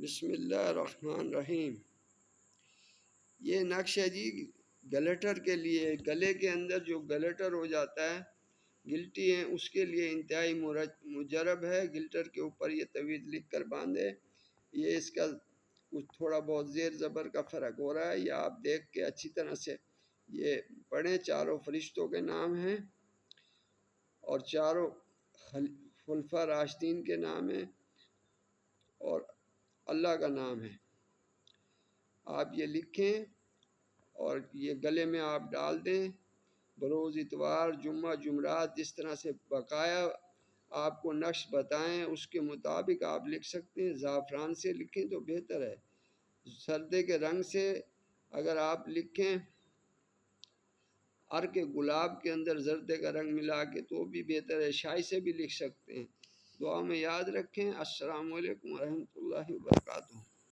بسم اللہ الرحمن الرحیم۔ یہ نقش ہے جی گلیٹر کے لیے، گلے کے اندر جو گلیٹر ہو جاتا ہے، گلٹی ہے، اس کے لیے انتہائی مجرب ہے۔ گلٹر کے اوپر یہ طویل لکھ کر باندھے، یہ اس کا کچھ تھوڑا بہت زیر زبر کا فرق ہو رہا ہے، یہ آپ دیکھ کے اچھی طرح سے یہ پڑھیں۔ چاروں فرشتوں کے نام ہیں اور چاروں خلفاء راشدین کے نام ہیں اور اللہ کا نام ہے۔ آپ یہ لکھیں اور یہ گلے میں آپ ڈال دیں۔ بروز اتوار، جمعہ، جمعرات جس طرح سے بقایا آپ کو نقش بتائیں اس کے مطابق آپ لکھ سکتے ہیں۔ زعفران سے لکھیں تو بہتر ہے، سردے کے رنگ سے اگر آپ لکھیں، عرق گلاب کے اندر زردے کا رنگ ملا کے تو بھی بہتر ہے، شائی سے بھی لکھ سکتے ہیں۔ دعا میں یاد رکھیں۔ السلام علیکم ورحمۃ اللہ وبرکاتہ۔